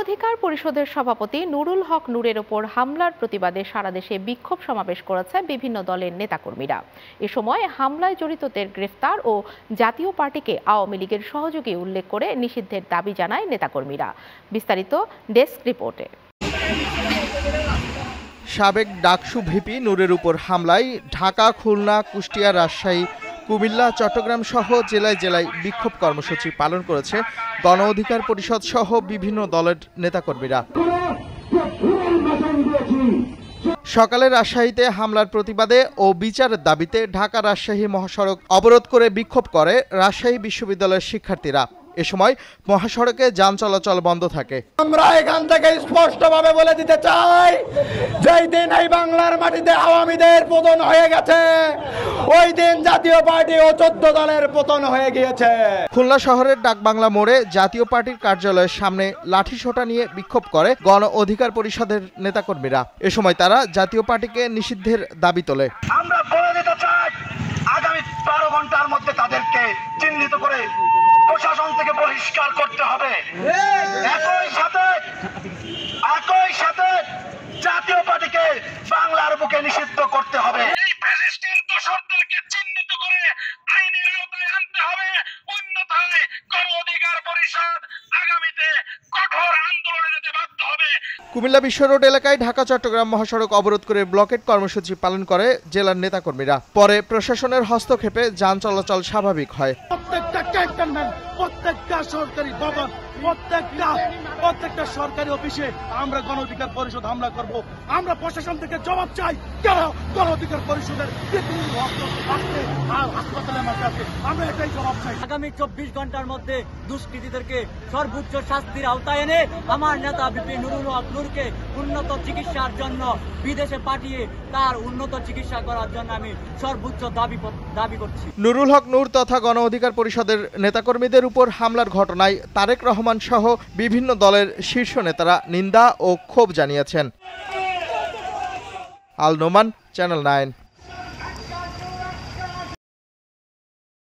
অধিকার পরিষদের সভাপতি নুরুল হক নূরের ওপর হামলার প্রতিবাদে সারা দেশে বিক্ষোভ সমাবেশ করেছে বিভিন্ন দলের নেতাকর্মীরা। এ সময় হামলায় জড়িতদের গ্রেফতার ও জাতীয় পার্টিকে আওয়ামী লীগের সহযোগী উল্লেখ করে নিষিদ্ধের দাবি জানায় নেতাকর্মীরা। বিস্তারিত ডেস্ক রিপোর্টে। সাবেক ডাকসু ভিপি নূরের উপর হামলায় ঢাকা, খুলনা, কুষ্টিয়া, রাজশাহী, কুমিল্লা, চট্টগ্রাম সহ জেলায় জেলায় বিক্ষোভ কর্মসূচি পালন করেছে গণ অধিকার পরিষদ সহ বিভিন্ন দলের নেতাকর্মীরা। সকালে রাজশাহীতে হামলার প্রতিবাদে ও বিচারের দাবিতে ঢাকা রাজশাহী মহাসড়ক অবরোধ করে বিক্ষোভ করে রাজশাহী বিশ্ববিদ্যালয়ের শিক্ষার্থীরা। এ সময় মহাসড়কে যান চলাচল বন্ধ থাকে। আমরা এখান থেকে স্পষ্টভাবে বলে দিতে চাই, যেই দিন এই বাংলার মাটিতে আওয়ামীদের পতন হয়ে গেছে, ওই দিন জাতীয় পার্টি ও 14 দলের পতন হয়ে গিয়েছে। খুলনা শহরের ডাকবাংলা মোড়ে জাতীয় পার্টির কার্যালয়ের সামনে লাঠিসোঁটা নিয়ে বিক্ষোভ করে গণ অধিকার পরিষদের নেতাকর্মীরা। এ সময় তারা জাতীয় পার্টিকে নিষিদ্ধের দাবি তোলে। আমরা বলে দিতে চাই, আগামী 12 ঘন্টার মধ্যে তাদেরকে চিহ্নিত করে প্রশাসন থেকে বহিষ্কার করতে হবে। একই সাথে জাতীয় পার্টিকে বাংলার বুকে নিষিদ্ধ করতে হবে। এই ফ্যাসিস্টের দোসরদেরকে চিহ্নিত করে আইনের আওতায় আনতে হবে, অন্যথায় গণ অধিকার পরিষদ আগামীতে কঠোর আন্দোলনে যেতে বাধ্য হবে। কুমিল্লা বিশ্ব রোড এলাকায় ঢাকা চট্টগ্রাম মহাসড়ক অবরোধ করে ব্লকেট কর্মসূচি পালন করে জেলার নেতাকর্মীরা। পরে প্রশাসনের হস্তক্ষেপে যান চলাচল স্বাভাবিক হয়। প্রত্যেকটা ক্যান্টনমেন্ট, প্রত্যেকটা সরকারি ভবন, প্রত্যেকটা সরকারি অফিসে আমরা গণ অধিকার পরিষদ হামলা করব। আমরা প্রশাসন থেকে জবাব চাই, কেন গণ অধিকার পরিষদের হাসপাতালের মাঝে আছে, আমরা এটাই জবাব চাই। আগামী 24 ঘন্টার মধ্যে দুষ্কৃতীদেরকে সর্বোচ্চ শাস্তির আওতায় এনে আমার নেতা ভিপি নুরুল হক নূরকে উন্নত চিকিৎসার জন্য বিদেশে পাঠিয়ে তার উন্নত চিকিৎসা করার জন্য আমি সর্বোচ্চ দাবি করছি। নুরুল হক নূর তথা গণ অধিকার পরিষদের নেতাকর্মীদের উপর হামলার ঘটনায় তারেক রহমান সহ বিভিন্ন দলের শীর্ষ নেতারা নিন্দা ও ক্ষোভ জানিয়েছেন। আল নোমান, চ্যানেল 9।